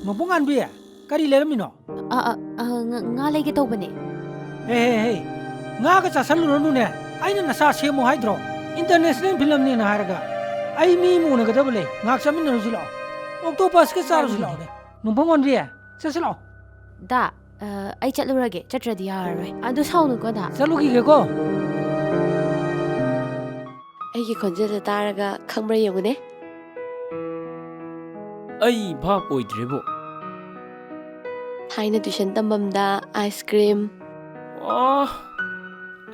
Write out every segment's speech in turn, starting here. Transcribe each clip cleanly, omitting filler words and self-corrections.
ꯃꯄꯨꯡ ꯑꯥꯟꯕꯤ ꯀꯔꯤ ꯂꯩꯔꯝꯃꯤꯅꯣ ꯉꯥ ꯂꯩꯒꯦ ꯇꯧꯕꯅꯦ ꯍꯦ ꯉꯥꯒ ꯆꯥꯁꯜꯂꯨꯔꯅꯨꯅꯦ ꯑꯩꯅ ꯅꯁꯥ ꯁꯦꯝꯃꯣ ꯍꯥꯏꯗ꯭ꯔꯣ ꯏꯟꯇꯔꯅꯦꯁꯅꯦꯜ ꯐꯤꯂꯝꯅꯦꯅ ꯍꯥꯏꯔꯒ ꯑꯩ ꯃꯤ ꯑꯃ ꯎꯅꯒꯗꯕ ꯂꯩ ꯉꯥꯏꯍꯥꯛ ꯆꯥꯃꯤꯟꯅꯔꯨꯁꯤ ꯂꯥꯛꯑꯣ ꯑꯣꯛꯇꯣꯄꯁꯀ ꯆꯥꯔꯨꯁꯤ ꯂꯥꯛꯑꯣꯅꯦ ꯅꯨꯡꯐꯪ ꯑꯣꯟꯕꯤ ꯆꯠꯁꯤ ꯂꯥꯛꯑꯣ ꯗꯥ ꯑꯩ ꯆꯠꯂꯨꯔꯒꯦ ꯆꯠꯇ꯭ꯔꯗꯤ ꯌꯥꯔꯔꯣꯏ ꯑꯗꯨ ꯁꯥꯎꯅꯨꯀꯣ ꯗꯥ ꯆꯠꯂꯨꯈꯤꯒꯦꯀꯣ ꯑꯩꯒꯤ ꯈꯣꯟꯖꯦꯜꯗ ꯇꯥꯔꯒ ꯈꯪꯕ꯭ꯔꯥ ꯌꯦꯡꯉꯨꯅꯦ ꯑꯩ ꯚꯥꯞ ꯑꯣꯏꯗ꯭ꯔꯦꯕꯣ ꯊꯥꯏꯅ ꯇꯨꯏꯁꯟ ꯇꯝꯐꯝꯗ ꯑꯥꯏꯁ ꯀ꯭ꯔꯤꯝ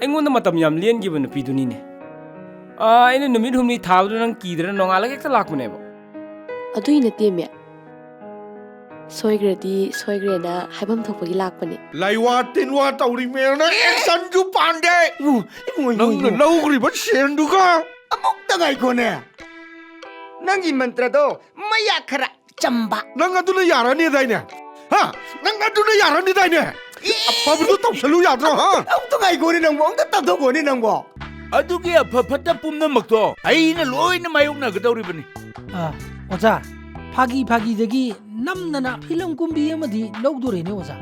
ꯑꯩꯉꯣꯟꯗ ꯃꯇꯝ ꯌꯥꯝ ꯂꯦꯟꯈꯤꯕ ꯅꯨꯄꯤꯗꯨꯅꯤꯅꯦ ꯑꯩꯅ ꯅꯨꯃꯤꯠ ꯍꯨꯝꯅꯤ ꯊꯥꯕꯗꯨ ꯅꯪ ꯀꯤꯗ꯭ꯔꯅ ꯅꯣꯡꯉꯥꯜꯂꯒ ꯍꯦꯛꯇ ꯂꯥꯛꯄꯅꯦꯕ ꯑꯗꯨꯏ ꯅꯠꯇꯦꯃꯦ ꯁꯣꯏꯈ꯭ꯔꯗꯤ ꯁꯣꯏꯈ꯭ꯔꯦꯅ ꯍꯥꯏꯐꯝ ꯊꯣꯛꯄꯒꯤ ꯂꯥꯛꯄꯅꯦ ꯂꯩꯋꯥ ꯇꯤꯟꯋꯥ ꯇꯧꯔꯤꯃꯦꯅ ꯑꯦꯛꯁꯟꯁꯨ ꯄꯥꯟꯗꯦ ꯅꯪꯅ ꯂꯧꯈ꯭ꯔꯤꯕ ꯁꯦꯟꯗꯨꯒ ꯑꯃꯨꯛꯇ ꯉꯥꯏꯈꯣꯅꯦ ꯅꯪꯒꯤ ꯃꯟꯇ꯭ꯔꯗꯣ ꯃꯌꯥ ꯈꯔ ꯆꯝꯕ ꯅꯪ ꯑꯗꯨꯅ ꯌꯥꯔꯅꯤꯗꯥꯏꯅꯦ ꯍꯥ ꯅꯪ ꯑꯗꯨꯅ ꯌꯥꯔꯅꯤꯗꯥꯏꯅꯦ ꯑꯐꯕꯗꯨ ꯇꯧꯁꯜꯂꯨ ꯌꯥꯗ꯭ꯔꯣ ꯍꯥ ꯑꯃꯨꯛꯇ ꯉꯥꯏꯈꯣꯅꯦ ꯅꯪꯕꯣ ꯑꯃꯨꯛꯇ ꯇꯥꯟꯊꯣꯛꯈꯣꯅꯦ ꯅꯪꯕꯣ ꯑꯗꯨꯒꯤ ꯑꯐ ꯐꯠꯇ ꯄꯨꯝꯅꯃꯛꯇꯣ ꯑꯩꯅ ꯂꯣꯏꯅ ꯃꯥꯌꯣꯛꯅꯒꯗꯧꯔꯤꯕꯅꯤ ꯑꯣꯖꯥ ꯐꯥꯒꯤꯗꯒꯤ ꯅꯝꯗꯅ ꯐꯤꯂꯝ ꯀꯨꯝꯕꯤ ꯑꯃꯗꯤ ꯂꯧꯗꯣꯔꯦꯅꯦ ꯑꯣꯖꯥ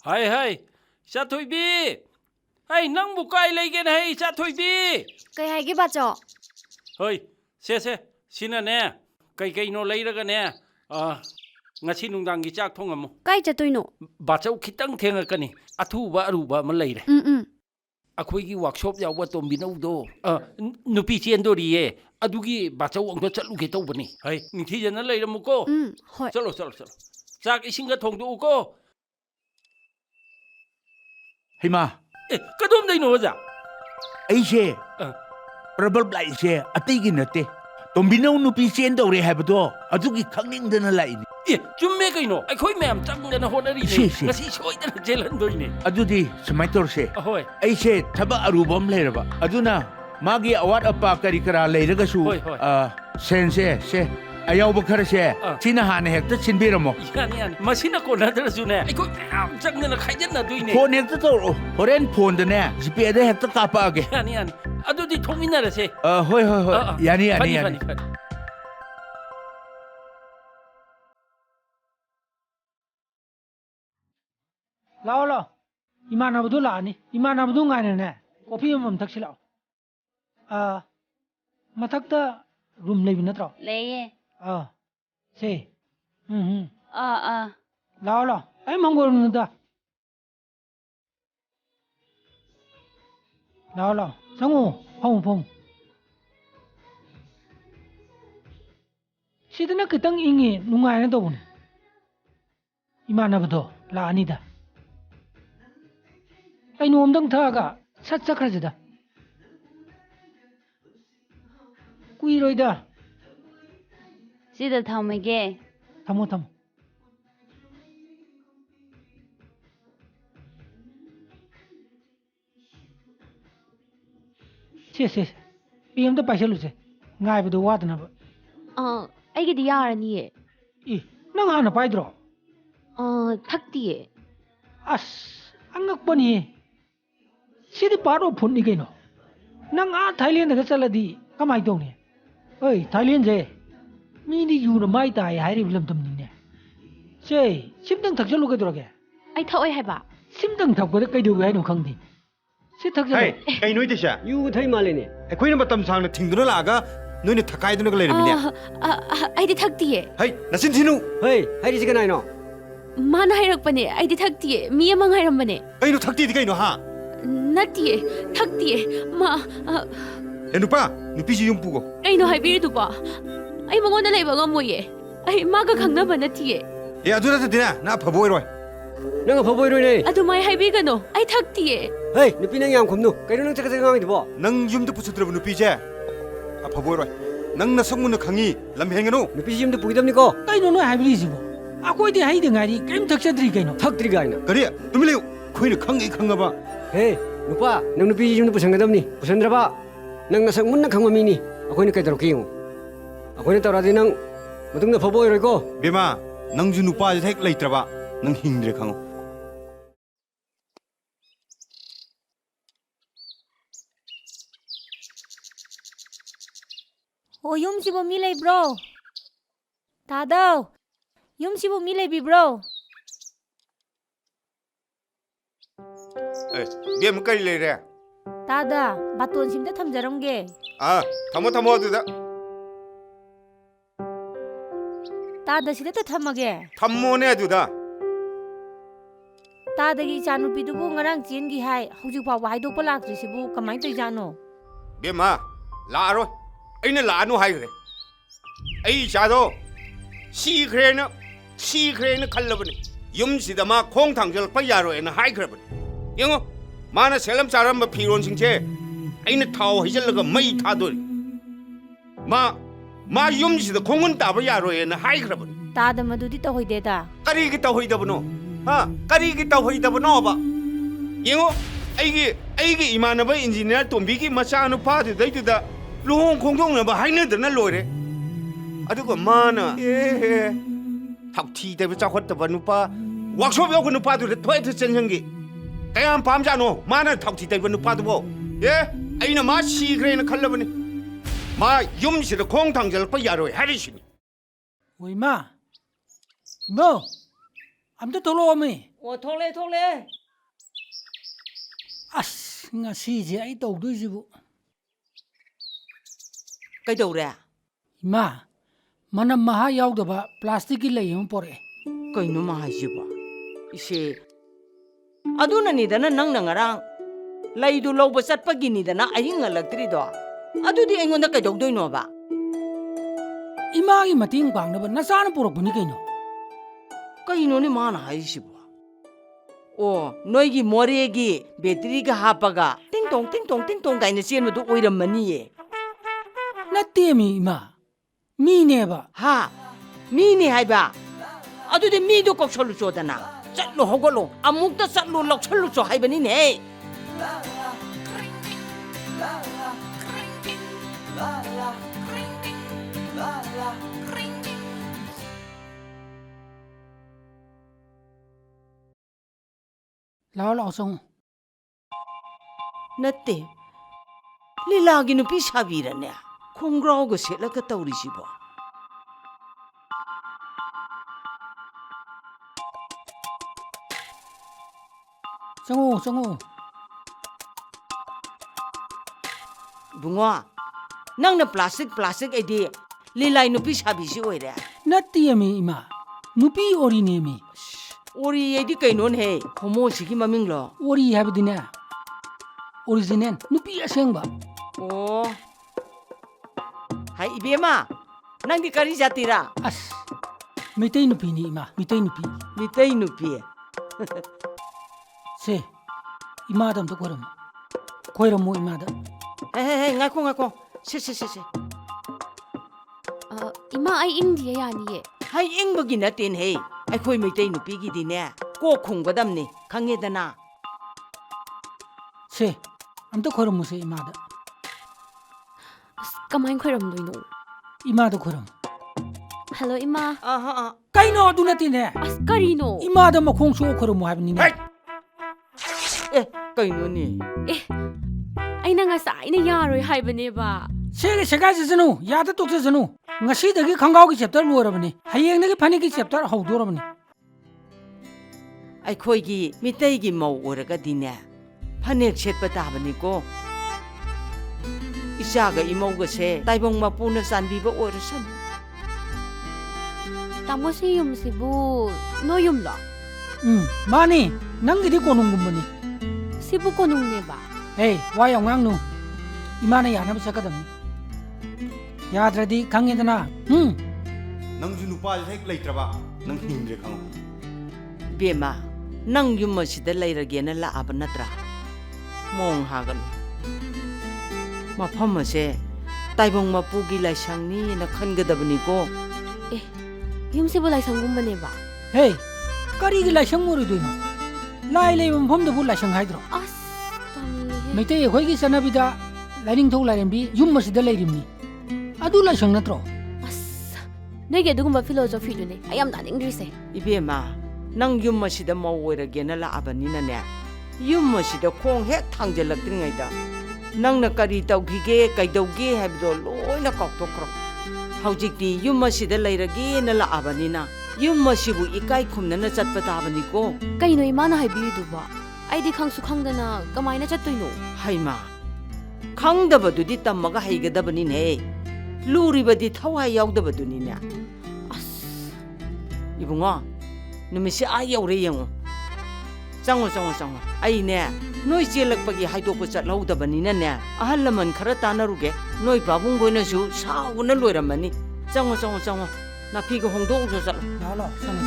ꯍꯥꯏ ꯆꯥꯊꯣꯏꯕꯤ ꯍꯩ ꯅꯪꯕꯨ ꯀꯥꯏ ꯂꯩꯒꯦꯅ ꯍꯩ ꯆꯥꯊꯣꯏꯕꯤ ꯀꯩ ꯍꯥꯏꯒꯦ ꯕꯥꯆꯣ ꯍꯣꯏ ꯁꯦ ꯁꯤꯅꯅꯦ ꯀꯩꯅꯣ ꯂꯩꯔꯒꯅꯦ ꯉꯁꯤ ꯅꯨꯡꯗꯥꯡꯒꯤ ꯆꯥꯛ ꯊꯣꯡꯉꯝꯃꯨ ꯀꯥꯏ ꯆꯠꯇꯣꯏꯅꯣ ꯕꯥꯆꯧ ꯈꯤꯇꯪ ꯊꯦꯡꯉꯛꯀꯅꯤ ꯑꯊꯨꯕ ꯑꯔꯨꯕ ꯑꯃ ꯂꯩꯔꯦ ꯑꯩꯈꯣꯏꯒꯤ ꯋꯥꯛꯁꯣꯞ ꯌꯥꯎꯕ ꯇꯣꯝꯕꯤꯅꯧꯗꯣ ꯅꯨꯄꯤ ꯆꯦꯟꯗꯣꯔꯤꯌꯦ ꯑꯗꯨꯒꯤ ꯕꯥꯆꯧ ꯑꯝꯇ ꯆꯠꯂꯨꯒꯦ ꯇꯧꯕꯅꯤ ꯍꯩ ꯅꯤꯡꯊꯤꯖꯅ ꯂꯩꯔꯝꯃꯨꯀꯣ ꯍꯣꯏ ꯆꯠꯂꯣ ꯆꯥꯛ ꯏꯁꯤꯡꯒ ꯊꯣꯡꯗꯣꯛꯎꯀꯣ ꯍꯩꯃꯥ ꯀꯗꯣꯝꯗꯩꯅꯣ ꯑꯣꯖꯥ ꯑꯩꯁꯦ ꯄ꯭ꯔꯕꯜ ꯂꯥꯛꯏꯁꯦ ꯑꯇꯩꯒꯤ ꯅꯠꯇꯦ ꯇꯣꯝꯕꯤꯅꯧ ꯅꯨꯄꯤ ꯆꯦꯟꯗꯧꯔꯦ ꯍꯥꯏꯕꯗꯣ ꯑꯗꯨꯒꯤ ꯈꯪꯅꯤꯡꯗꯅ ꯂꯥꯛꯏꯅꯤ ꯆꯨꯝꯃꯦ ꯀꯩꯅꯣ ꯑꯩꯈꯣꯏ ꯃꯌꯥꯝ ꯆꯪꯗꯅ ꯍꯣꯠꯅꯔꯤꯅꯦ ꯉꯁꯤ ꯁꯣꯏꯗꯅ ꯆꯦꯜꯍꯟꯗꯣꯏꯅꯦ ꯑꯗꯨꯗꯤ ꯁꯨꯃꯥꯏꯅ ꯇꯧꯔꯁꯦ ꯑꯍꯣꯏ ꯑꯩꯁꯦ ꯊꯕꯛ ꯑꯔꯨꯕ ꯑꯃ ꯂꯩꯔꯕ ꯑꯗꯨꯅ ꯃꯥꯒꯤ ꯑꯋꯥꯠ ꯑꯄꯥ ꯀꯔꯤ ꯀꯔꯥ ꯂꯩꯔꯒꯁꯨ ꯍꯣꯏ ꯁꯦꯟꯁꯦ ꯑꯌꯥꯎꯕ ꯈꯔꯁꯦ ꯁꯤꯅ ꯍꯥꯟꯅ ꯍꯦꯛꯇ ꯁꯤꯟꯕꯤꯔꯝꯃꯣ ꯌꯥꯅꯤ ꯃꯁꯤꯅ ꯀꯣꯟꯅꯗ꯭ꯔꯁꯨꯅꯦ ꯑꯩꯈꯣꯏ ꯃꯌꯥꯝ ꯆꯪꯗꯅ ꯈꯥꯏꯖꯟꯅꯗꯣꯏꯅꯦ ꯐꯣꯟ ꯍꯦꯛꯇ ꯇꯧꯔꯛꯑꯣ ꯍꯣꯔꯦꯟ ꯐꯣꯟꯗꯅꯦ ꯖꯤꯄꯦꯗ ꯍꯦꯛꯇ ꯀꯥꯞꯄꯛꯑꯒꯦ ꯌꯥꯅꯤ ꯑꯗꯨꯗꯤ ꯊꯣꯛꯃꯤꯟꯅꯔꯁꯦ ꯍꯣꯏ ꯌꯥꯅꯤ ꯐꯅꯤ ꯂꯥꯛꯑꯣ 이만하고도 라니 이만하고도 ꯉꯥꯏꯅꯅꯦ ꯀꯣꯐꯤ ꯑꯃꯃꯝ ꯊꯛꯁꯤ ꯂꯥꯛꯑꯣ ꯃꯊꯛꯇ ꯔꯨꯝ ꯂꯩꯕ ꯅꯠꯇ꯭ꯔꯣ ꯂꯩꯌꯦ ꯁꯦ ꯂꯥꯛꯑꯣ ꯑꯩ ꯃꯪꯒꯣꯜꯗ ꯂꯥꯛꯑꯣ ꯆꯪꯉꯣ ꯐꯝꯃꯨ ꯁꯤꯗꯅ ꯈꯤꯇꯪ ꯏꯪꯉꯤ ꯅꯨꯡꯉꯥꯏꯅ ꯇꯧꯕꯅꯦ 이만하고도 ꯂꯥꯛꯑꯅꯤꯗ ꯑꯩ ꯅꯣꯡꯃꯗꯪ ꯊꯛꯑꯒ ꯁꯠ ꯆꯠꯈ꯭ꯔꯁꯤꯗ ꯀꯨꯏꯔꯣꯏꯗ ꯁꯤꯗ ꯊꯝꯃꯒꯦ ꯊꯝꯃꯣ ꯁꯦ ꯄꯤ ꯑꯝꯇ ꯄꯥꯏꯁꯜꯂꯨꯁꯦ ꯉꯥꯏꯕꯗꯣ ꯋꯥꯗꯅꯕ ꯑꯩꯒꯤꯗꯤ ꯌꯥꯔꯅꯤꯌꯦ ꯅꯪ ꯍꯥꯟꯅ ꯄꯥꯏꯗ꯭ꯔꯣ ꯊꯛꯇꯤꯌꯦ ꯑꯁ ꯑꯉꯛꯄꯅꯤꯍꯦ सिदी पार्ट ऑफ फूड कहीं नंग थाईलैंड चलदी कमाई तौने थाईलैंड से मीदी यून माई ताई लम तमने से सिमतंग थक्चलु कदरगे आई थोय हैबा सिमतंग थक्पद कइदु है खंगदी से थक्चल कई नोई देशा यू थई मालेने अखोइना मतम सांगना थिंगदुना लागा नोइने थकाइदुना ग लेरमिने आइदी थक्तिये है नसिन थिनु है हाइदि सिगना आइनो माना हाइरकपने आइदी थक्तिये मी अमंग हाइरमबने कइनो थक्तिदि कइनो हा नतिये थक्तिये मा नुपा नुपीसी युम पुगो कइनो हाइबिरिदुपा आई मंगोना लेबा गमोये आई मागा खंगनबा नतिये ए अदुना तदिना ना फबोइरोय नंग फबोइरोय ने अदु माय हाइबिगनो आई थक्तिये हे नुपी नंग याम खमनु कइनो नंग चकचक गामिदबो नंग युम दु पुसुद्रब नुपीजे आ फबोइरोय नंग न संगुन खंगी लमहेंगनो नुपीसी युम दु पुगिदमनिको कइनो नो हाइबिरिजिबो आकोइदि हाइदि गारी कइम थक्चद्रि कइनो थक्त्रि गाइना करि तुमिले खोइनो खंगी खंगबा हे नुपा नंग नुपीसी युम दु पुसंगदमनि पुसंद्रबा नंग नसक मुन्ना खंगबा मिनी अखोइनो कइदरके यु अखोइनो तरादि नंग मतुंग फबोइरोयको बेमा नंग जु नुपा जे हेक लैत्रबा नंग हिंद्रे खंगो ꯑꯣ ꯌꯨꯝꯁꯤꯕꯨ ꯃꯤ ꯂꯩꯕ꯭ꯔꯣ? ꯇꯥꯗꯧ ꯌꯨꯝꯁꯤꯕꯨ ꯃꯤ ꯂꯩꯕꯤꯕ꯭ꯔꯣ? ꯕꯦꯝ ꯀꯔꯤ ꯂꯩꯔꯦ? ꯇꯥꯗ ꯕꯥꯇꯣꯟꯁꯤꯝꯇ ꯊꯝꯖꯔꯝꯒꯦ. ꯊꯝꯃꯣ ꯊꯝꯃꯣ ꯑꯗꯨꯗ. ꯇꯥꯗ ꯁꯤꯗꯇ ꯊꯝꯃꯒꯦ. ꯊꯝꯃꯣꯅꯦ ꯑꯗꯨꯗ. ꯇꯥꯗꯒꯤ ꯏꯆꯥꯅꯨꯄꯤꯗꯨꯕꯨ ꯉꯔꯥꯡ ꯆꯦꯟꯈꯤ ꯍꯥꯏ. ꯍꯧꯖꯤꯛ ꯐꯥꯎꯕ ꯍꯥꯏꯗꯣꯛꯄ ꯂꯥꯛꯇ꯭ꯔꯤꯁꯤꯕꯨ ꯀꯃꯥꯏꯅ ꯇꯧꯔꯤꯖꯥꯠꯅꯣ? ꯕꯦꯝꯃ ꯂꯥꯛꯑꯔꯣꯏ. ꯑꯩꯅ ꯂꯥꯛꯑꯅꯨ ꯍꯥꯏꯈ꯭ꯔꯦ. ꯑꯩ ꯏꯆꯥꯗꯣ ꯁꯤꯈ꯭ꯔꯦꯅ ꯈꯜꯂꯕꯅꯤ. ꯌꯨꯝꯁꯤꯗ ꯃꯥ ꯈꯣꯡ ꯊꯥꯡꯖꯜꯂꯛꯄ ꯌꯥꯔꯣꯏꯅ ꯍꯥꯏꯈ꯭ꯔꯕꯅꯤ. ꯌꯦꯡꯉꯣ ꯃꯥꯅ ꯁꯦꯠꯂꯝ ꯆꯥꯔꯝꯕ ꯐꯤꯔꯣꯟꯁꯤꯡꯁꯦ ꯑꯩꯅ ꯊꯥꯎ ꯍꯩꯖꯤꯜꯂꯒ ꯃꯩ ꯊꯥꯗꯣꯔꯤ. ꯃꯥ ꯌꯨꯝꯁꯤꯗ ꯈꯣꯡꯒꯨꯟ ꯇꯥꯕ ꯌꯥꯔꯣꯏꯅ ꯍꯥꯏꯈ꯭ꯔꯕꯅꯤ. ꯇꯥꯗ ꯃꯗꯨꯗꯤ ꯇꯧꯍꯩꯗꯦꯗ. ꯀꯔꯤꯒꯤ ꯇꯧꯍꯩꯗꯕꯅꯣ? ꯀꯔꯤꯒꯤ ꯇꯧꯍꯩꯗꯕꯅꯣꯕ? ꯌꯦꯡꯉꯣ ꯑꯩꯒꯤ ꯏꯃꯥꯟꯅꯕ ꯏꯟꯖꯤꯅꯤꯌꯥꯔ ꯇꯣꯝꯕꯤꯒꯤ ꯃꯆꯥꯅꯨꯄꯥꯗꯨꯗꯩꯗꯨꯗ ꯂꯨꯍꯣꯡ ꯈꯣꯡꯗꯣꯡꯅꯕ ꯍꯥꯏꯅꯗꯅ ꯂꯣꯏꯔꯦ. ꯑꯗꯨꯒ ꯃꯥꯅ ꯊꯧꯊꯤ ꯇꯩꯕ ꯆꯥꯎꯈꯠꯇꯕ ꯅꯨꯄꯥ ꯋꯥꯛꯁꯣꯞ ꯌꯧꯕ ꯅꯨꯄꯥꯗꯨꯗ ꯊꯣꯛꯍꯦꯛꯇ ꯆꯦꯟꯁꯤꯟꯈꯤ. ꯀꯌꯥꯝ ꯄꯥꯝꯖꯥꯠꯅꯣ ꯃꯥꯅ ꯊꯧꯊꯤ ꯇꯩꯕ ꯅꯨꯄꯥꯗꯨꯕꯣ? ꯑꯩꯅ ꯃꯥ ꯁꯤꯈ꯭ꯔꯦꯅ ꯈꯜꯂꯕꯅꯤ. ꯃꯥ ꯌꯨꯝꯁꯤꯗ ꯈꯣꯡ ꯊꯥꯡꯖꯜꯂꯛꯄ ꯌꯥꯔꯣꯏ ꯍꯥꯏꯔꯤꯁꯤꯅꯤ. ꯍꯣꯏ ꯏꯃꯥ ꯏꯃꯧ ꯑꯝꯇ ꯊꯣꯛꯂꯛꯑꯣꯃꯤ. ꯑꯣ ꯊꯣꯛꯂꯛꯑꯦ. ꯑꯁ ꯉꯁꯤꯁꯦ ꯑꯩ ꯇꯧꯗꯣꯏꯁꯤꯕꯨ. ꯀꯩꯗꯧꯔꯦ? ꯏꯃꯥ ꯃꯅꯝ ꯃꯍꯥ ꯌꯥꯎꯗꯕ ꯄ꯭ꯂꯥꯁꯇꯤꯛꯀꯤ ꯂꯩ ꯑꯃ ꯄꯣꯔꯛꯑꯦ. ꯀꯩꯅꯣ ꯃꯥ ꯍꯥꯏꯁꯤꯕꯣ? ꯏꯁꯦ ꯑꯗꯨꯅꯅꯤꯗꯅ ꯅꯪꯅ ꯉꯔꯥꯡ ꯂꯩꯗꯨ ꯂꯧꯕ ꯆꯠꯄꯒꯤꯅꯤꯗꯅ ꯑꯍꯤꯡ ꯍꯜꯂꯛꯇ꯭ꯔꯤꯗꯣ. ꯑꯗꯨꯗꯤ ꯑꯩꯉꯣꯟꯗ ꯀꯩꯗꯧꯗꯣꯏꯅꯣꯕ? 이마기 마팅 방나바 나사는 보러보니 그이노. ꯀꯩꯅꯣꯅꯦ ꯃꯥꯅ ꯍꯥꯏꯔꯤꯁꯤꯕꯣ? ꯑꯣ ꯅꯣꯏꯒꯤ ꯃꯣꯔꯦꯒꯤ ꯕꯦꯇ꯭ꯔꯤꯒ ꯍꯥꯞꯄꯒ ꯇꯤꯡꯇꯣꯡ ꯀꯥꯏꯅ ꯆꯦꯟꯕꯗꯣ ꯑꯣꯏꯔꯝꯃꯅꯤꯌꯦ. 나때미 이마 미네바. ꯍꯥ 미니 하이바. ꯑꯗꯨꯗꯤ 미도 ꯀꯧꯁꯜꯂꯨ ꯆꯣꯗꯅ. ꯆꯠꯂꯨ ꯍꯧꯒꯠꯂꯨ ꯑꯃꯨꯛꯇ ꯆꯠꯂꯨ ꯂꯧꯁꯜꯂꯨ ꯆꯣ ꯍꯥꯏꯕꯅꯤꯅꯦ. 라올 어성. ꯅꯠꯇꯦ ꯂꯤꯂꯥꯒꯤ ꯅꯨꯄꯤ ꯁꯥꯕꯤꯔꯅꯦ ꯈꯣꯡꯒ꯭ꯔꯥꯎꯒ ꯁꯦꯠꯂꯒ ꯇꯧꯔꯤꯁꯤꯕꯣ. 정우. bunga nangna plastic aidi lilai nupi sabi si oire. 나띠야미 이마 누피 오리네미. ori aidi kainon he homo sigi maminglo. 오리 하비디나. 오리지넨 누피 아생바. Oh hai ibema nangdi kari jatira. 아스 미테이 누피니 이마 미테이 누피. Mitay nupi. 세 이마담도 거름. 거이러모 이마다. Hey ngako se. 이마 아이 인디에 아니에. Hai ingbagi natin hey. Ay khoi mitay nupi gi dine ko khunggadamni khangedana. 세 암도 거름무세 이마다. 까마인 쾌럼도이노. 이마도 거름. 헬로 이마. Aha 까이노 두나티네. 아스카리노. 이마다 뭐 공수 거름모 하비니네. eh kainoni. 아이나 ngasaina yaroy haibane 세게 세가지스누 야다 똑세스누. ngasiꯗꯒꯤ khangawgi chapter loirabani. hayengdagi phanigi chapter hawdorabani. Ay khoi gi mitay gi mau oraga dine. Phanek setpa tabani ko. Isaga imauga se taibong mapuna sanbiba orasan. tamosi yumsibu no yumla. mani nangidi konunggumbani. sibu konungneba. Hey, wayang ngangnu. Imana yanaba sakadamni. 야드라디 강해드나. ꯅꯪꯁꯨ ꯅꯨꯄꯥꯁꯦ ꯍꯦꯛ ꯂꯩꯇ꯭ꯔꯕ ꯅꯪ ꯍꯤꯡꯗ꯭ꯔꯦ ꯈꯪꯉꯣ. Bema nang yum masida lairagena la aba natra. Mong hagan. Mafam ase taibong mapugi laisangni na khangadabani ko. yumsibu laisangumbaneba. Hey, karigi laisang moriduino. Lai mfamdabu laisang haidro. as tami. Meitei khoigi sanabida laining thok lairembi yum masida lairimni. adu laisang natro. as nege dugumba philosophy dune ayam naningrise. Ibema nang yum masida mau oragena la aba ni na ne. Yum masida khong hek thangjalaktingaida. ꯅꯪꯅ ꯀꯔꯤ ꯇꯧꯈꯤꯒꯦ ꯀꯩꯗꯧꯒꯦ ꯍꯥꯏꯕꯗꯣ ꯂꯣꯏꯅ ꯀꯥꯎꯊꯣꯛꯈ꯭ꯔꯣ ꯍꯧꯖꯤꯛꯇꯤ ꯌꯨꯝ ꯑꯁꯤꯗ ꯂꯩꯔꯒꯦꯅ ꯂꯥꯛꯑꯕꯅꯤꯅ ꯌꯨꯝ ꯑꯁꯤꯕꯨ ꯏꯀꯥꯏ ꯈꯨꯝꯅꯅ ꯆꯠꯄ ꯇꯥꯕꯅꯤꯀꯣ ꯀꯩꯅꯣ ꯏꯃꯥꯅ ꯍꯥꯏꯕꯤꯔꯤꯗꯨꯕꯣ ꯑꯩꯗꯤ ꯈꯪꯁꯨ ꯈꯪꯗꯅ ꯀꯃꯥꯏꯅ ꯆꯠꯇꯣꯏꯅꯣ ꯍꯩꯃꯥ ꯈꯪꯗꯕꯗꯨꯗꯤ ꯇꯝꯃꯒ ꯍꯩꯒꯗꯕꯅꯤꯅꯦ ꯂꯨꯔꯤꯕꯗꯤ ꯊꯋꯥꯏ ꯌꯥꯎꯗꯕꯗꯨꯅꯤꯅꯦ ꯑꯁ 이봉아 누미씨 아이 오래 영어 짱어 아이네 너희 찔럭박이 하이도고 짤라우다바니네 아할라만 카라 따나루게 너희 바bun고이나수 사오나 로이란마니 짱어 나 피가 홍도 오서 짤 나라 상스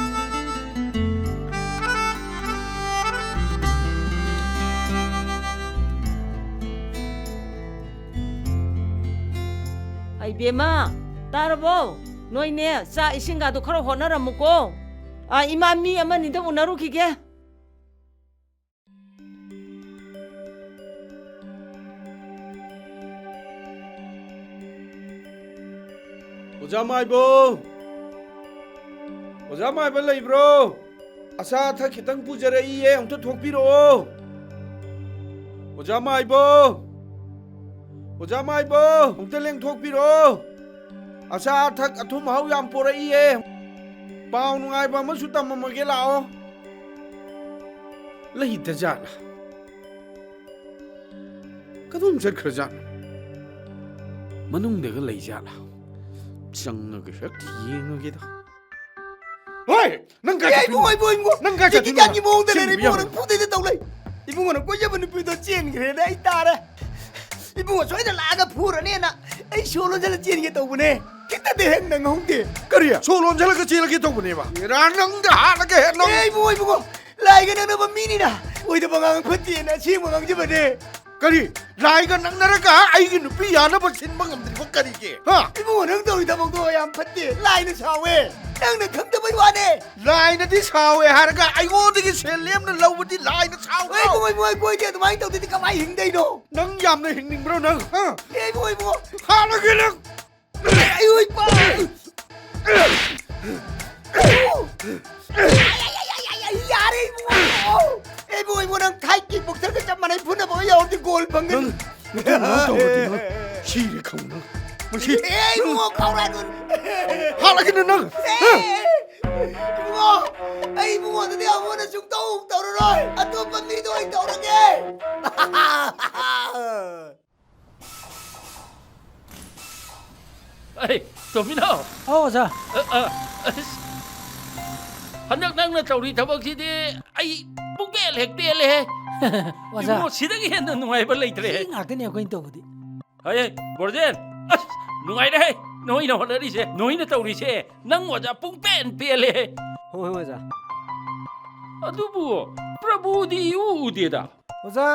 아이 비마 따라보 너희네 싸 이신가도 카라 호나라 먹고 아 이맘미 아마니도 오나루 기게 오자 마이보 오자 마이보 레이브로 아사 타 기땅 부자라 이에 홍토 톡비로 오자 마이보 홍토 랭 톡비로 아사 타 아톰 하우 얌 포라 이에 पाव नुंगाई बा मसु तम मगे लाओ लही त जाना कदुम चट खरजान मनुंग देग लई जाला चंग गे हक येंग गे दा होय नंग का नंग का 이 장이 모은데 내 이봉은 부대에 떠올래 이봉은 꼬잡은 비도 찐 그래 나 있다래 이봉은 저희들 나가 부르네나 이 쇼론 잘 찐게 떠보네 kita deh nang hongte करिया सोलोन जल के चील के तो बने बा रानंग दा लगे no ibu lai ga nang ba mini na oi da bangang phati na chi mangang je bade करी लाइ का नंग नरका आई की नुपी याना पर सिन बंगम दि को करी के हां ibu nang doi da bang do yam phati lai na sawe nang na kham da bai wa ne लाइ न दि सावे हारगा आई ओ दि सेलेम न लौबदि लाइ न Save ibu koi de mai tau de ka mai hing dai no नंग याम न हिंग निंग ब्रो नंग हां ibu हा लगे नंग ai oi pa yare ibu nang khai ki buk thar ka cham manai phuna bo yaw di gol bang नंग तो बदि शीरे खम नंग मशी ibu khau ra nun हा लगे नंग ibu ta de amon na sung tau rồi atop mi do ai tau ra ke 에이 도미노 어자 한dag nang na tawri tabak sidi ay bugel hekbele 와자 imo sidagi hen nungay ba leitre ngakene ko into budi ay borjen nungay de noi na honari se noi na tawri se nang waja pungpen pele hoi waja adubu prabhu di udida ओजा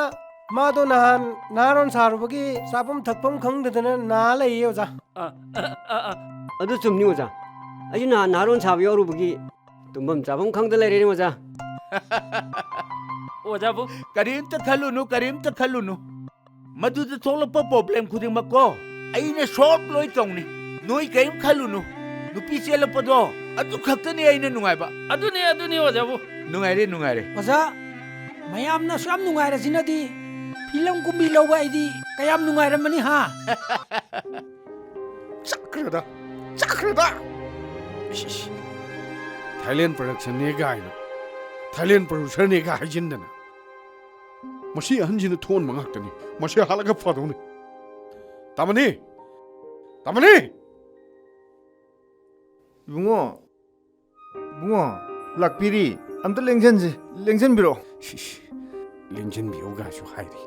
मादो नहान नारोन सारुबगी सापम थकपम खंगदना ना लई ओजा adu chumni oja ajina naron sabi orubugi tumbam chabam khangda leire oja ojabu करीम तक खलुनु मधु तो थोलप problem खुदिंग मको आइने solve लोय तोंगनी नोई करीम खलुनु नुपी चेलपदो अदु खक्तनी आइने नुंगाइबा aduni ojabu नुंगाइरे 와자 mayamna sam nungaira sinadi film kumbi lawba idi kayam nungaira mani ha चक्रदा थाईलैंड प्रोडक्शन ने गाइनो थाईलैंड प्रोड्यूसर ने गा हाइजिनदना मसी अहनजिन थोन मंगाक्तनी मसी हालगा फदोनी तामनी बुङो लाकपिरी अमता लेंजन बिरो लिंजन बियोगा जो हाइरी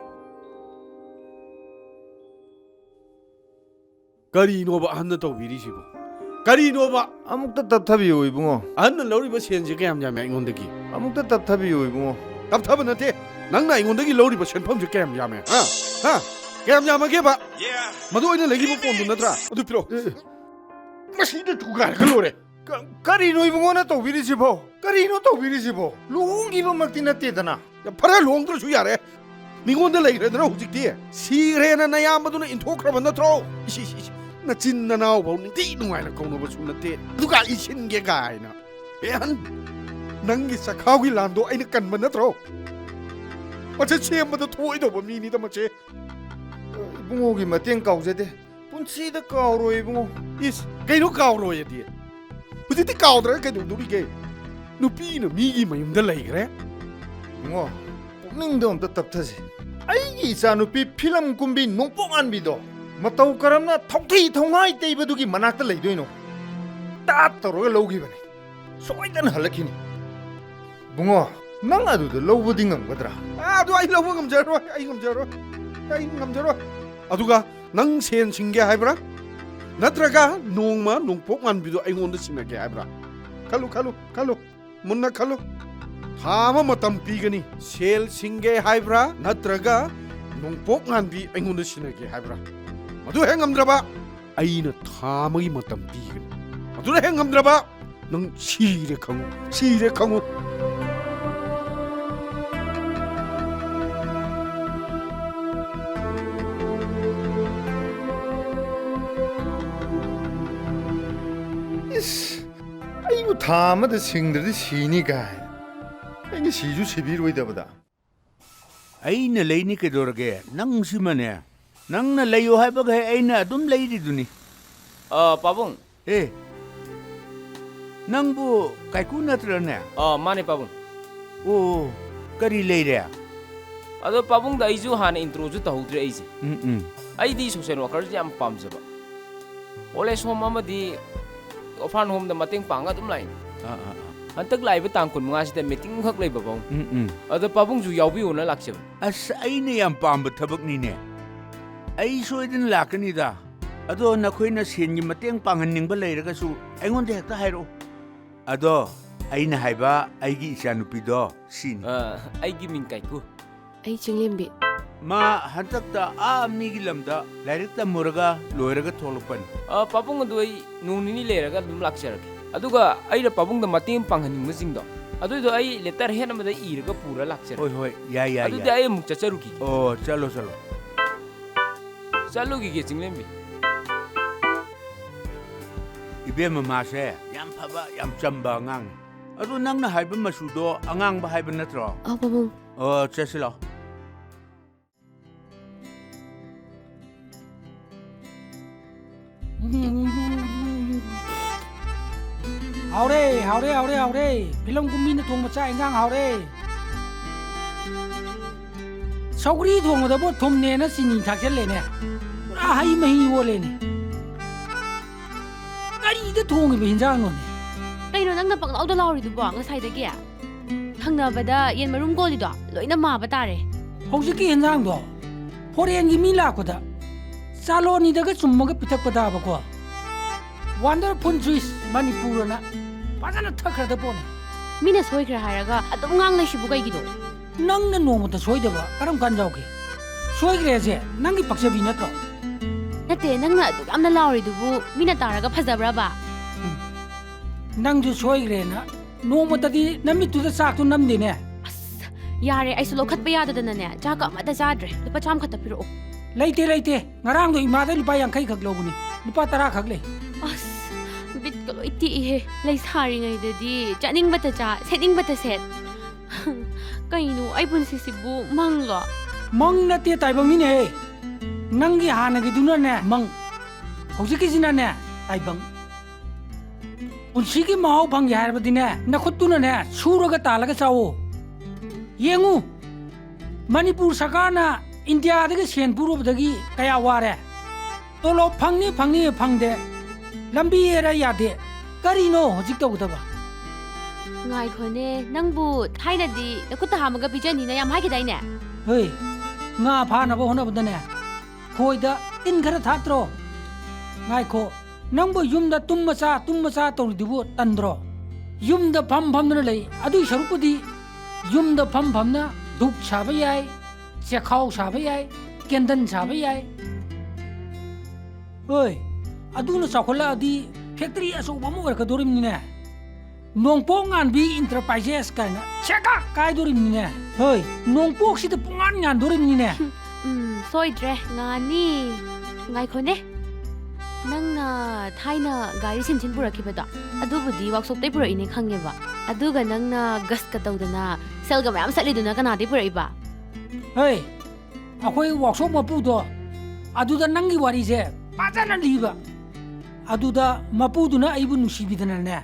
करीनोबा अहन तौबिरिसिबो करीनोबा अमुक्ता तत्थबियो इबुङो अहन लौरिबा सेनजे कयाम जाम आइगोंदगी अमुक्ता तत्थबियो इबुङो तबथब नते नंगना आइगोंदगी लौरिबा सेनफमजे कयाम जामे हा कयाम जामगे बा मदु ओइना लेगिबो फोन नत्रा अदु पिरो मसीद तुगा गलोरे करीनो इबुङो ना तौबिरिसिबो लुंगिबो मक्ति नतेदना फरा लोंद्रसु यारे मिगोंदा लेग्रेदना हुजिक्ति सीग्रेना नयामदुना इंथोख्रब नत्रो नचिन ननाव बाउ निति नुंगाइला कौनोबसु नते दुगा इसिनगे गाइना एहन नंगी सखाउगी लांदो आइना कनब नत्रो मचे छेमबदो थोइदोब मीनी द मचे 이봉호기 맞땡 까우제데 분치다 까우로 이봉호 이스 그이노 까우로야디 부지티 까우드라 그이노 누리게 누피는 미기 마임다 레이그래 이봉호 ning dom tatapthasi aigi isa nupi film kumbi nongpongan bido matau karamna thokthei thongai teibadugi manakta leidoino ta toroga logi bane soidan halakhini bungo nang adu de lobudi ngamgadra adu ai lobo ngamjaro ai ngamjaro aduga nang sen singge haibra natraga nongma nongpongan bido aingonda sinage haibra kalu munna kalu Hama matam pigani sel singge haibra natraga nongpok nganbi aingonda sinage haibra madu hengamdraba aina thamagi matam pigani madu hengamdraba nang sire khangu is aibu thama de singdri sini gai Ini siju sibiru ida bada. aina leini ke dorge nang simane nang na leyo haibaga aina dum leidi duni pabung nang bu kaiku natrane mane pabung o kari leire ado pabung da isu hana intro ju tahudre aise ai di social worker jam pamjaba ole soma ma di orphan home da mating panga dum lain Antak lai ba tangkon mga sida meeting khak lai babong. Ada pabung ju yaubi una laksib. As aina yam pamba thabak ni ne. Ai soidin lakani da. Ado nakhoi na sen gi mateng panghaning ba leiraga su aingon de hekta hairo. Ado aina haiba aigi ichanupi do sin. Aigi min kai ku. Ai chinglembi. Ma hantak da amni gi lamda lairik ta muraga loiraga tholupan. Pabung ado ai nunini leiraga dum laksirake. Aduga aira pabungda mating panghaning masingdo adudo ai letter hen amada iraga pura lakser hoi ya adudo ai muk chacharuki oh chalo gi ge chinglembi ibe mama se yam phaba yam chamba ngang adu nang na haiba masudo angang ba haiba natro pabung oh chesilo Haure. Bilang kumi na tuang maca engang haure. Sauri tuang ada bot thom ne na sini thakse le ne. Pura hai mahi wo le ne. Kari da tuang be hinjang no ne. Kaino nang na panglaw da lawri du ba ngasai da ge. Thangnabada yen marum goli do loina ma ba tare. Hojiki hinjang do. Horen gi mi la ko da. Saloni da ga chumma ga pitak pada ba ko. Wonderful trees Manipur na. Pagana thakra pone mina soikra haraga adum ngang lai shibu kaigido nang na nomo ta soidaba karam kan jauke soigre je nangi paksabi natro nate nang na adum amna lawri dubu mina taraga phajabra ba nang ju soigre na nomo tadi nami tu da sak tu namde ne yare ai su lokhat ba yada dana ne jaka ma da jadre lupa cham khata piro leite ngarang do ima da lupa yang khai khak lobuni lupa tara khak le bit ko iti he lai sari ngai de di chaning bata cha setting bata set kainu ai bun sisibu manglo mang na te tai bang ni ne nangi hana gi duna ne mang hausi ki jina ne tai bang unsi ki mau bang yar ba dine na khut tu ne suro ga tala ga chawo yengu manipur sakana india da gi sen puru da gi kaya ware tolo phangni phangde lambi era yade karino hojik to gudaba ngai khone nangbu thaina di nakuta hamaga bijani na yam hai kidai ne hei nga pha na bo hona budane khoida tin khara thatro ngai kho nangbu yumda tummacha to dibu tandro yumda pham na lei adu sarupudi yumda pham na duk chaba yai chekhau chaba yai kendan chaba yai oi aduna chakhola adi factory aso bamu ka dorim ni ne nongpong an bi enterprises kana cheka kai dorim ni ne hoi nongpok si de pungan ngan dorim ni ne soidre ngani ngai khone nang na thaina gari simchin purakibada adubudi workshop tai pura ine khange ba aduga nang na gas ka tawdana selga mayam satliduna kana dei purai ba hei akhoi workshop ma pu do ꯑꯗꯨꯗ ꯅꯪꯒꯤ ꯋꯥꯔꯤꯁꯦ ꯐꯖꯅ ꯂꯤꯕ ꯑꯗꯨꯗ ꯃꯄꯨꯗꯨꯅ ꯑꯩꯕꯨ ꯅꯨꯡꯁꯤꯕꯤꯗꯅꯅꯦ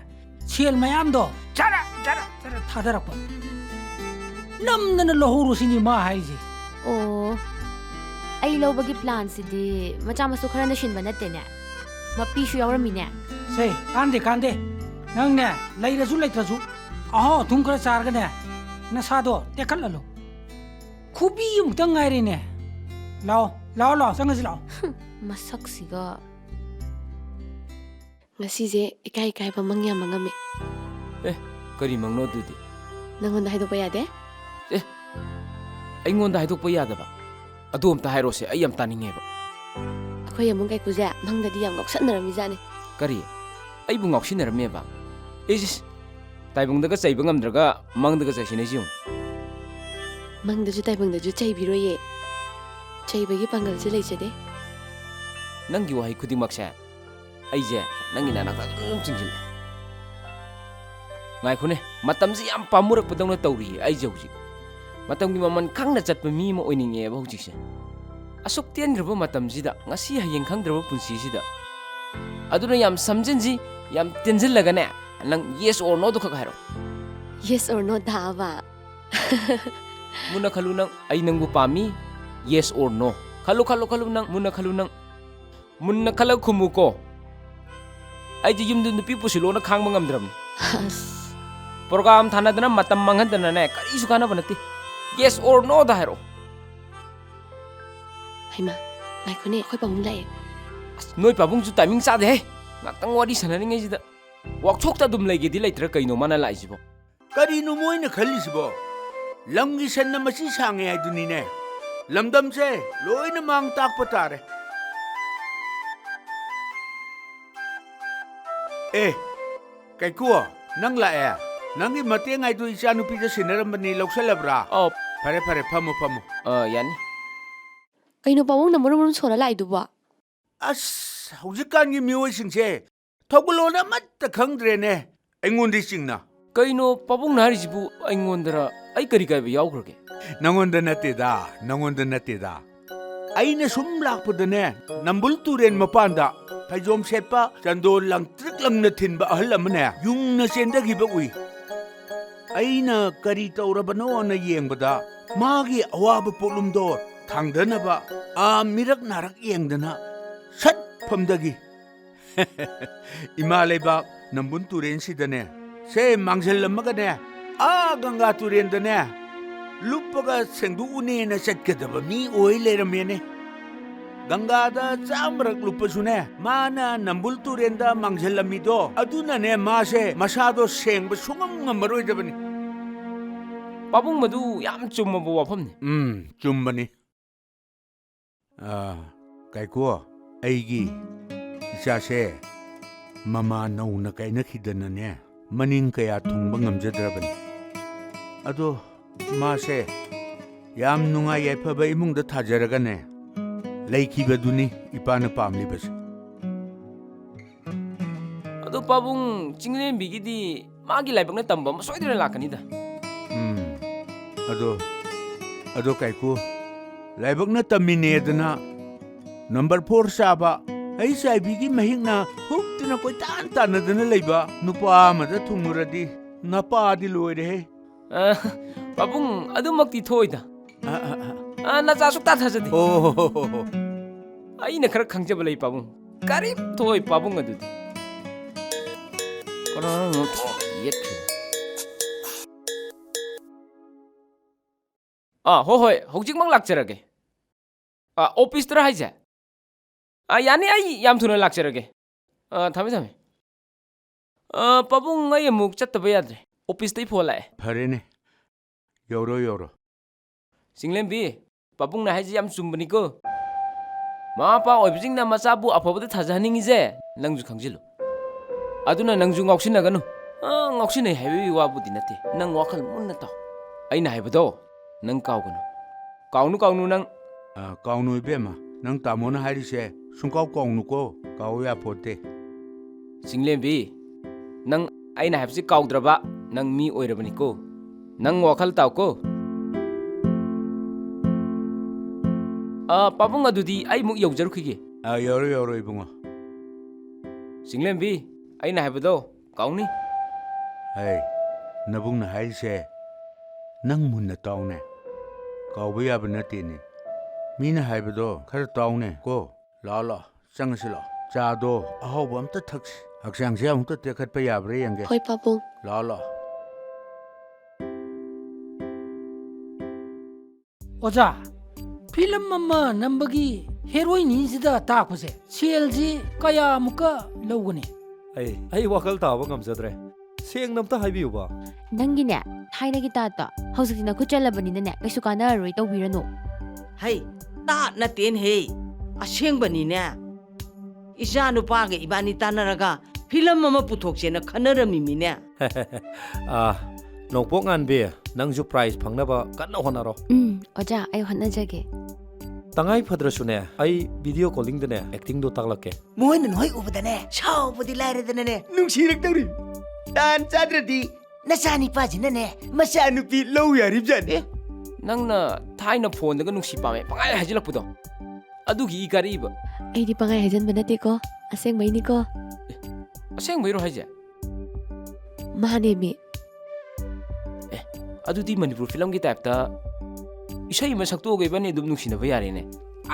ꯁꯦꯜ ꯃꯌꯥꯝꯗꯣ ꯖꯔ ꯖꯔ ꯖꯔ ꯊꯥꯗꯔꯛꯄ ꯅꯝꯗꯅ ꯂꯧꯍꯧꯔꯣꯁꯤꯅꯤ ꯃꯥ ꯍꯥꯏꯁꯦ ꯑꯣ ꯑꯩ ꯂꯧꯕꯒꯤ ꯄ꯭ꯂꯥꯟꯁꯤꯗꯤ ꯃꯆꯥ ꯃꯁꯨ ꯈꯔꯅ ꯁꯤꯟꯕ ꯅꯠꯇꯦꯅꯦ ꯃꯄꯤꯁꯨ ꯌꯥꯎꯔꯝꯃꯤꯅꯦ ꯁꯦ ꯀꯥꯟꯗꯦ ꯅꯪꯅꯦ ꯂꯩꯔꯁꯨ ꯂꯩꯇ꯭ꯔꯁꯨ ꯑꯍꯥꯎ ꯑꯊꯨꯝ ꯈꯔ ꯆꯥꯔꯒꯅꯦ ꯅꯁꯥꯗꯣ ꯇꯦꯛꯈꯠꯍꯜꯂꯣ ꯈꯨꯕꯤ ꯑꯃꯨꯛꯇꯪ ꯉꯥꯏꯔꯦꯅꯦ ꯂꯥꯛꯑꯣ ꯆꯪꯉꯁꯤ ꯂꯥꯛꯑꯣ ꯃꯁꯛꯁꯤꯒ ꯉꯁꯤꯁꯦ ꯏꯀꯥꯏꯕ ꯃꯪ ꯌꯥꯝ ꯃꯪꯉꯝꯃꯦ ꯀꯔꯤ ꯃꯪꯅꯣ ꯑꯗꯨꯗꯤ ꯅꯪꯉꯣꯟꯗ ꯍꯥꯏꯗꯣꯛꯄ ꯌꯥꯗꯦ ꯑꯩꯉꯣꯟꯗ ꯍꯥꯏꯗꯣꯛꯄ ꯌꯥꯗꯕ ꯑꯗꯨ ꯑꯝꯇ ꯍꯥꯏꯔꯣꯁꯦ ꯑꯩ ꯌꯥꯝ ꯇꯥꯅꯤꯡꯉꯦꯕ ꯑꯩꯈꯣꯏ ꯑꯃꯨꯛ ꯀꯩꯀꯨꯁꯦ ꯃꯪꯗꯗꯤ ꯌꯥꯝ ꯉꯥꯎꯁꯟꯅꯔꯝꯃꯤꯖꯥꯠꯅꯤ ꯀꯔꯤ ꯑꯩꯕꯨ ꯉꯥꯎꯁꯤꯟꯅꯔꯝꯃꯦꯕ ꯏꯁ ꯇꯥꯏꯕꯪꯗꯒ ꯆꯩꯕ ꯉꯝꯗ꯭ꯔꯒ ꯃꯪꯗꯒ ꯆꯩꯁꯤꯟꯅꯩꯁꯤ ꯌꯦꯡꯉꯨ ꯃꯪꯗꯁꯨ ꯇꯥꯏꯕꯪꯗꯁꯨ ꯆꯩꯕꯤꯔꯣꯏꯌꯦ ꯆꯩꯕꯒꯤ ꯄꯥꯡꯒꯜꯁꯦ ꯂꯩꯖꯗꯦ ꯅꯪꯒꯤ ꯋꯥꯍꯩ ꯈꯨꯗꯤꯡꯃꯛꯁꯦ ꯑꯩꯁꯦ ꯅꯪꯒꯤ ꯅꯥꯅꯥꯛꯇ ꯑꯗꯨꯝ ꯆꯤꯡꯁꯤꯜꯂꯦ ꯉꯥꯏꯈꯣꯅꯦ ꯃꯇꯝꯁꯤ ꯌꯥꯝ ꯄꯥꯝꯃꯨꯔꯛꯄꯗꯧꯅ ꯇꯧꯔꯤꯌꯦ ꯑꯩꯁꯦ ꯍꯧꯖꯤꯛ ꯃꯇꯝꯒꯤ ꯃꯃꯜ ꯈꯪꯅ ꯆꯠꯄ ꯃꯤ ꯑꯃ ꯑꯣꯏꯅꯤꯡꯉꯦꯕ ꯍꯧꯖꯤꯛꯁꯦ ꯑꯁꯨꯛ ꯇꯦꯟꯈ꯭ꯔꯕ ꯃꯇꯝꯁꯤꯗ ꯉꯁꯤ ꯍꯌꯦꯡ ꯈꯪꯗ꯭ꯔꯕ ꯄꯨꯟꯁꯤꯁꯤda ꯑꯗꯨꯅ ꯌꯥꯝ ꯁꯝꯖꯤꯟꯁꯤ ꯌꯥꯝ ꯇꯦꯟꯁꯤꯜꯂꯒꯅꯦ ꯅꯪ ꯌꯦꯁ ꯑꯣꯔ ꯅꯣꯗꯨ ꯈꯛ ꯍꯥꯏꯔꯣ ꯌꯦꯁ ꯑꯣꯔ ꯅꯣ ꯇꯥꯕ ꯃꯨꯟꯅ ꯈꯜꯂꯨ ꯅꯪ ꯑꯩ ꯅꯪꯕꯨ ꯄꯥꯝꯃꯤ ꯌꯦꯁ ꯑꯣꯔ ꯅꯣ ꯈꯜꯂꯨ ꯅꯪ ꯃꯨꯟꯅ ꯈꯜꯂꯨ ꯅꯪ ꯃꯨꯟꯅ ꯈꯜꯂꯒ ꯈꯨꯝꯃꯨꯀꯣ ꯑꯩꯗꯤ ꯌꯨꯝꯗ ꯅꯨꯄꯤ ꯄꯨꯁꯤꯜꯂꯣꯅ ꯈꯥꯡꯕ ꯉꯝꯗ꯭ꯔꯕꯅꯤ ꯄ꯭ꯔꯣꯒ꯭ꯔꯥꯝ ꯊꯥꯅꯗꯅ ꯃꯇꯝ ꯃꯥꯡꯍꯟꯗꯅꯅꯦ ꯀꯔꯤꯁꯨ ꯀꯥꯟꯅꯕ ꯅꯠꯇꯦ ꯌꯦꯁ ꯑꯣꯔ ꯅꯣꯗ ꯍꯥꯏꯔꯛꯑꯣ ꯍꯩꯃꯥ ꯉꯥꯏꯈꯣꯅꯦ ꯑꯩꯈꯣꯏ ꯄꯥꯕꯨꯡ ꯂꯥꯛꯑꯦ ꯑꯁ ꯅꯣꯏ ꯄꯥꯕꯨꯡꯁꯨ ꯇꯥꯏꯃꯤꯡ ꯆꯥꯗꯦꯍꯦ ꯉꯥꯛꯇꯪ ꯋꯥꯔꯤ ꯁꯥꯟꯅꯔꯤꯉꯩꯁꯤꯗ ꯋꯥꯛꯁꯣꯞꯇ ꯑꯗꯨꯝ ꯂꯩꯒꯦꯗꯤ ꯂꯩꯇ꯭ꯔꯥ ꯀꯩꯅꯣ ꯃꯥꯅ ꯂꯥꯛꯏꯁꯤꯕꯣ ꯀꯔꯤꯅꯣ ꯃꯣꯏꯅ ꯈꯜꯂꯤꯁꯤꯕꯣ ꯂꯝꯒꯤ ꯁꯟꯅ ꯃꯆꯤ ꯁꯥꯡꯉꯦ ꯍꯥꯏꯗꯨꯅꯤꯅꯦ ꯂꯝꯗꯝꯁꯦ ꯂꯣꯏꯅ ꯃꯥꯡ ꯇꯥꯛꯄ ꯇꯥꯔꯦ ꯀꯩꯀꯨ ꯅꯪ ꯂꯥꯛꯑꯦ ꯅꯪꯒꯤ ꯃꯇꯦꯡ ꯍꯥꯏꯗꯨ ꯏꯆꯥ ꯅꯨꯄꯤꯗ ꯁꯤꯟꯅꯔꯝꯕꯅꯤ ꯂꯧꯁꯜꯂꯕ꯭ꯔꯥ ꯐꯔꯦ ꯐꯝꯃꯨ ꯌꯥꯅꯤ ꯀꯩꯅꯣ ꯄꯥꯕꯨꯡꯅ ꯃꯔꯨꯝ ꯁꯣꯜꯂ ꯂꯥꯛꯏꯗꯨꯕꯣ ꯑꯁ ꯍꯧꯖꯤꯛꯀꯥꯟꯒꯤ ꯃꯤꯑꯣꯏꯁꯤꯡꯁꯦ ꯊꯧꯒꯜꯂꯣꯟ ꯑꯃꯠꯇ ꯈꯪꯗ꯭ꯔꯦꯅꯦ ꯑꯩꯉꯣꯟꯗꯩ ꯆꯤꯡꯅ ꯀꯩꯅꯣ ꯄꯥꯕꯨꯡꯅ ꯍꯥꯏꯔꯤꯁꯤꯕꯨ ꯑꯩꯉꯣꯟꯗꯔ ꯑꯩ ꯀꯔꯤ ꯀꯥꯏꯕ ꯌꯥꯎꯈ꯭ꯔꯒꯦ ꯅꯪꯉꯣꯟꯗ ꯅꯠꯇꯦꯗ ꯑꯩꯅ ꯁꯨꯝ ꯂꯥꯛꯄꯗꯅꯦ ꯅꯝꯕꯨꯜ ꯇꯨꯔꯦꯟ ꯃꯄꯥꯟꯗ ꯐꯩꯖꯣꯝ ꯁꯦꯠꯄ ꯆꯟꯗꯣꯟ ꯂꯪꯇ꯭ꯔꯤꯛ ꯂꯪꯅ ꯊꯤꯟꯕ ꯑꯍꯜ ꯑꯃꯅꯦ ꯌꯨꯡꯅ ꯆꯦꯟꯊꯈꯤꯕ ꯎꯏ ꯑꯩꯅ ꯀꯔꯤ ꯇꯧꯔꯕꯅꯣꯅ ꯌꯦꯡꯕꯗ ꯃꯥꯒꯤ ꯑꯋꯥꯕ ꯄꯣꯠꯂꯨꯝꯗꯣ ꯊꯥꯡꯗꯅꯕ ꯃꯤꯔꯛ ꯅꯥꯔꯛ ꯌꯦꯡꯗꯅ ꯁꯠ ꯐꯝꯗꯒꯤ ꯏꯃꯥ ꯂꯩꯕꯥꯛ ꯅꯝꯕꯨꯜ ꯇꯨꯔꯦꯟꯁꯤꯗꯅꯦ ꯁꯦ ꯃꯥꯡꯖꯜꯂꯝꯃꯒꯅꯦ ꯒꯪꯒꯥ ꯇꯨꯔꯦꯟꯗꯅꯦ ꯂꯨꯞꯄꯒ ꯁꯦꯡꯗꯣꯛꯎꯅꯦꯅ ꯆꯠꯀꯗꯕ ꯃꯤ ꯑꯣꯏ ꯂꯩꯔꯝꯃꯦꯅꯦ ꯒꯪꯒꯥꯗ ꯆꯥꯃꯔꯛ ꯂꯨꯞꯄꯁꯨꯅꯦ ꯃꯥꯅ ꯅꯝꯕꯨꯜ ꯇꯨꯔꯦꯟꯗ ꯃꯥꯡꯖꯜꯂꯝꯃꯤꯗꯣ ꯑꯗꯨꯅꯅꯦ ꯃꯥꯁꯦ ꯃꯁꯥꯗꯣ ꯁꯦꯡꯕ ꯁꯨꯡꯉꯝ ꯉꯝꯃꯔꯣꯏꯗꯕꯅꯤ ꯄꯥꯕꯨꯡ ꯃꯗꯨ ꯌꯥꯝ ꯆꯨꯝꯃꯕ ꯋꯥꯐꯝꯅꯤ ꯆꯨꯝꯕꯅꯤ ꯀꯩꯀꯨ ꯑꯩꯒꯤ ꯏꯆꯥꯁꯦ ꯃꯃꯥ ꯅꯧꯅ ꯀꯥꯏꯅꯈꯤꯗꯅꯅꯦ ꯃꯅꯤꯡ ꯀꯌꯥ ꯊꯨꯡꯕ ꯉꯝꯖꯗ꯭ꯔꯕꯅꯤ ꯑꯗꯣ ꯃꯥꯁꯦ ꯌꯥꯝ ꯅꯨꯡꯉꯥꯏ ꯌꯥꯏꯐꯕ ꯏꯃꯨꯡꯗ ꯊꯥꯖꯔꯒꯅꯦ ꯂꯩꯈꯤꯕꯗꯨꯅꯤ ꯏꯄꯥꯅ ꯄꯥꯝꯂꯤꯕꯁꯦ ꯑꯗꯣ ꯄꯥꯕꯨꯡ ꯆꯤꯡꯂꯦꯝꯕꯤꯒꯤꯗꯤ ꯃꯥꯒꯤ ꯂꯥꯏꯕꯛꯅ ꯇꯝꯕ ꯑꯃ ꯁꯣꯏꯗꯅ ꯂꯥꯛꯀꯅꯤꯗ ꯑꯗꯣ ꯀꯩꯀꯨ ꯂꯥꯏꯕꯛꯅ ꯇꯝꯃꯤꯅꯦꯗꯅ ꯅꯝꯕꯔ 4 ꯆꯥꯕ HIV ꯃꯍꯤꯛꯅ ꯍꯨꯛꯇꯨꯅ ꯀꯣꯏꯇꯥꯟ ꯇꯥꯟꯅꯗꯅ ꯂꯩꯕ ꯅꯨꯄꯥ ꯑꯃꯗ ꯊꯨꯡꯂꯨꯔꯗꯤ ꯅꯄꯥꯗꯤ ꯂꯣꯏꯔꯦꯍꯦ ꯄꯥꯕꯨꯡ ꯑꯗꯨꯃꯛꯇꯤ ꯊꯣꯏꯗ ꯅꯆꯥ ꯁꯨꯛꯇꯥ ꯊꯥꯖꯗꯦ ꯑꯩꯅ ꯈꯔ ꯈꯪꯖꯕ ꯂꯩ ꯄꯥꯕꯨꯡ ꯀꯔꯤꯝ ꯊꯣꯏ ꯄꯥꯕꯨꯡ ꯑꯗꯨꯗꯤ ꯀꯅꯥꯅꯣ ꯌꯦꯠꯈ꯭ꯔꯦ ꯍꯣꯏ ꯍꯧꯖꯤꯛꯃꯛ ꯂꯥꯛꯆꯔꯒꯦ ꯑꯣꯐꯤꯁꯇꯔ ꯍꯥꯏꯁꯦ ꯌꯥꯅꯤ ꯑꯩ ꯌꯥꯝ ꯊꯨꯅ ꯂꯥꯛꯆꯔꯒꯦ ꯊꯝꯃꯦ ꯄꯥꯕꯨꯡ ꯑꯩ ꯑꯃꯨꯛ ꯆꯠꯇꯕ ꯌꯥꯗ꯭ꯔꯦ ꯑꯣꯐꯤꯁꯇꯩ ꯐꯣꯟ ꯂꯥꯛꯑꯦ ꯐꯔꯦꯅꯦ ꯌꯧꯔꯣ ꯆꯤꯡꯂꯦꯝꯕꯤ ꯄꯥꯕꯨꯡꯅ ꯍꯥꯏꯁꯦ ꯌꯥꯝ ꯆꯨꯝꯕꯅꯤꯀꯣ ꯃꯃꯥ ꯃꯄꯥ ꯑꯣꯏꯕꯁꯤꯡꯅ ꯃꯆꯥꯕꯨ ꯑꯐꯕꯗ ꯊꯥꯖꯍꯟꯅꯤꯡꯉꯤꯁꯦ ꯅꯪꯁꯨ ꯈꯪꯖꯤꯜꯂꯨ ꯑꯗꯨꯅ ꯅꯪꯁꯨ ꯉꯥꯎꯁꯤꯟꯅꯒꯅꯨ ꯉꯥꯎꯁꯤꯟꯅꯩ ꯍꯥꯏꯕꯒꯤ ꯋꯥꯕꯨꯗꯤ ꯅꯠꯇꯦ ꯅꯪ ꯋꯥꯈꯜ ꯃꯨꯟꯅ ꯇꯥꯎ ꯑꯩꯅ ꯍꯥꯏꯕꯗꯣ ꯅꯪ ꯀꯥꯎꯒꯅꯨ ꯀꯥꯎꯅꯨ ꯅꯪ ꯀꯥꯎꯅꯨ ꯏꯕꯦꯝꯃ ꯅꯪ ꯇꯥꯃꯣꯅ ꯍꯥꯏꯔꯤꯁꯦ ꯁꯨꯡꯀꯥꯎ ꯀꯥꯎꯅꯨꯀꯣ ꯀꯥꯎ ꯌꯥꯄꯣꯠꯇꯦ ꯆꯤꯡꯂꯦꯝꯕꯤ ꯅꯪ ꯑꯩꯅ ꯍꯥꯏꯕꯁꯤ ꯀꯥꯎꯗ꯭ꯔꯕ ꯅꯪ ꯃꯤ ꯑꯣꯏꯔꯕꯅꯤꯀꯣ ꯅꯪ ꯋꯥꯈꯜ ꯇꯥꯎꯀꯣ ꯄꯥꯕꯨꯡ ꯑꯗꯨꯗꯤ ꯑꯩ ꯃꯨꯛ ꯌꯧꯖꯔꯨꯈꯤꯒꯦ ꯌꯧꯔꯣ ꯌꯧꯔꯣ ꯏꯕꯨꯡꯉꯣ ꯆꯤꯡꯂꯦꯝꯕꯤ ꯑꯩꯅ ꯍꯥꯏꯕꯗꯣ ꯀꯥꯎꯅꯤ ꯍꯩ ꯅꯕꯨꯡꯅ ꯍꯥꯏꯔꯤꯁꯦ ꯅꯪ ꯃꯨꯟꯅ ꯇꯥꯎꯅꯦ ꯀꯥꯎꯕ ꯌꯥꯕ ꯅꯠꯇꯦꯅꯦ ꯃꯤꯅ ꯍꯥꯏꯕꯗꯣ ꯈꯔ ꯇꯥꯎꯅꯦ ꯀꯣ ꯂꯥꯛꯑꯣ ꯂꯥꯛꯑꯣ ꯆꯪꯉꯁꯤ ꯂꯥꯛꯑꯣ ꯆꯥꯗꯣ ꯑꯍꯥꯎꯕ ꯑꯝꯇ ꯊꯛꯁꯤ ꯍꯛꯆꯥꯡꯁꯦ ꯑꯃꯨꯛꯇ ꯇꯦꯛꯈꯠꯄ ꯌꯥꯕ꯭ꯔꯥ ꯌꯦꯡꯒꯦ ꯍꯣꯏ ꯄꯥꯕꯨꯡ ꯂꯥꯛꯑꯣ ꯂꯥꯛꯑꯣ ꯑꯣꯖꯥ ꯐꯤꯂꯝ ꯑꯃ ꯅꯝꯕꯒꯤ ꯍꯦꯔꯣꯏꯅꯤꯁꯤꯗ ꯇꯥꯛꯄꯁꯦ ꯁꯦꯜꯁꯤ ꯀꯌꯥꯃꯨꯛꯀ ꯂꯧꯒꯅꯤ ꯑꯩ ꯋꯥꯈꯜ ꯇꯥꯕ ꯉꯝꯖꯗ꯭ꯔꯦ ꯁꯦꯡꯅ ꯑꯝꯇ ꯍꯥꯏꯕꯤꯌꯨꯕ ꯅꯪꯒꯤꯅꯦ ꯊꯥꯏꯅꯒꯤ ꯇꯥꯠꯇꯣ ꯍꯧꯖꯤꯛꯇꯤ ꯅꯈꯨꯠ ꯆꯜꯂꯕꯅꯤꯅꯅꯦ ꯀꯩꯁꯨ ꯀꯥꯟꯅꯔꯔꯣꯏ ꯇꯧꯕꯤꯔꯅꯨ ꯍꯩ ꯇꯥꯠ ꯅꯠꯇꯦꯅꯦꯍꯦ ꯑꯁꯦꯡꯕꯅꯤꯅꯦ ꯏꯆꯥ ꯅꯨꯄꯥꯒ ꯏꯕꯥꯅꯤ ꯇꯥꯟꯅꯔꯒ ꯐꯤꯂꯝ ꯑꯃ ꯄꯨꯊꯣꯛꯁꯦꯅ ꯈꯟꯅꯔꯝꯃꯤꯃꯤꯅꯦ ꯅꯣꯡꯄꯣꯛ ꯉꯥꯟꯕꯤ ꯅꯪꯁꯨ ꯄ꯭ꯔꯥꯏꯖ ꯐꯪꯅꯕ ꯀꯟꯅ ꯍꯣꯠꯅꯔꯣ ꯑꯣꯖꯥ ꯑꯩ ꯍꯣꯠꯅꯖꯒꯦ ꯇꯉꯥꯏ ꯐꯗ꯭ꯔꯁꯨꯅꯦ ꯑꯩ ꯚꯤꯗꯤꯑꯣ ꯀꯣꯂꯤꯡꯗꯅꯦ ꯑꯦꯛꯇꯤꯡꯗꯣ ꯇꯥꯛꯂꯛꯀꯦ ꯃꯣꯏꯅ ꯅꯣꯏ ꯎꯕꯗꯅꯦ ꯁꯥꯎꯕꯗꯤ ꯂꯥꯏꯔꯗꯅꯅꯦ ꯅꯨꯡꯁꯤꯔꯛꯇꯧꯔꯤ ꯇꯥꯟ ꯆꯥꯗ꯭ꯔꯗꯤ ꯅꯆꯥꯅꯤꯄꯥꯁꯤꯅꯅꯦ ꯃꯆꯥꯅꯨꯄꯤ ꯂꯧ ꯌꯥꯔꯤꯕꯖꯥꯠꯅꯤ ꯅꯪꯅ ꯊꯥꯏꯅ ꯐꯣꯟꯗꯒ ꯅꯨꯡꯁꯤ ꯄꯥꯝꯃꯦ ꯄꯪꯍꯥꯏ ꯍꯥꯏꯖꯤꯜꯂꯛꯄꯗꯣ ꯑꯗꯨꯒꯤ ꯏꯀꯥꯔꯛꯏꯕ ꯑꯩꯗꯤ ꯄꯪꯉꯥꯏ ꯍꯥꯏꯖꯟꯕ ꯅꯠꯇꯦꯀꯣ ꯑꯁꯦꯡꯕꯩꯅꯤꯀꯣ ꯑꯁꯦꯡꯕꯩꯔꯣ ꯍꯥꯏꯁꯦ ꯃꯥꯅꯦꯃꯤ ꯑꯗꯨꯗꯤ ꯃꯅꯤꯄꯨꯔ ꯐꯤꯂꯝꯒꯤ ꯇꯥꯏꯞꯇ ꯏꯁꯩ ꯑꯃ ꯁꯛꯇꯣꯛꯑꯒ ꯏꯕꯥꯅꯤ ꯑꯗꯨꯝ ꯅꯨꯡꯁꯤꯅꯕ ꯌꯥꯔꯦꯅꯦ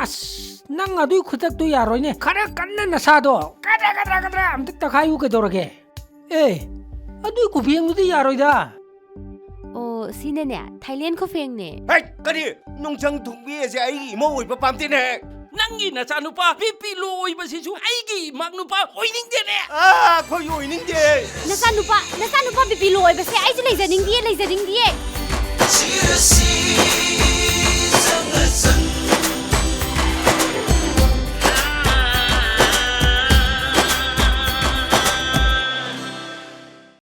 ꯑꯁ ꯅꯪ ꯑꯗꯨꯏ ꯈꯨꯇꯛꯇꯨ ꯌꯥꯔꯣꯏꯅꯦ ꯈꯔ ꯀꯟꯅ ꯅꯁꯥꯗꯣ ꯀꯗ꯭ꯔꯥ ꯑꯝꯇ ꯇꯛꯈꯥꯏꯌꯨ ꯀꯩꯗꯧꯔꯒꯦ ꯑꯗꯨꯏ ꯈꯨꯐꯦꯡꯗꯨꯗꯤ ꯌꯥꯔꯣꯏꯗ ꯑꯣ ꯁꯤꯅꯅꯦ ꯊꯥꯏꯂꯦꯟ ꯈꯨꯐꯦꯡꯅꯦ ꯍꯩ ꯀꯔꯤ ꯅꯨꯡꯆꯪ ꯊꯨꯡꯕꯤꯁꯦ ꯑꯩꯒꯤ ꯏꯃꯧ ꯑꯣꯏꯕ ꯄꯥꯝꯇꯦꯅꯦ ꯅꯪꯒꯤ ꯅꯆꯥꯅꯨꯄꯥ ꯕꯤꯄꯤ ꯂꯣ ꯑꯣꯏꯕꯁꯤꯁꯨ ꯑꯩꯒꯤ ꯏꯃꯥꯅꯨꯄꯥ ꯑꯣꯏꯅꯤꯡꯗꯦꯅꯦ ꯑꯩꯈꯣꯏ ꯑꯣꯏꯅꯤꯡꯗꯦ ꯅꯆꯥꯅꯨꯄꯥ ꯕꯤꯄꯤ ꯂꯣ ꯑꯣꯏꯕꯁꯦ ꯑꯩꯁꯨ ꯂꯩꯖꯅꯤꯡꯗꯤꯌꯦ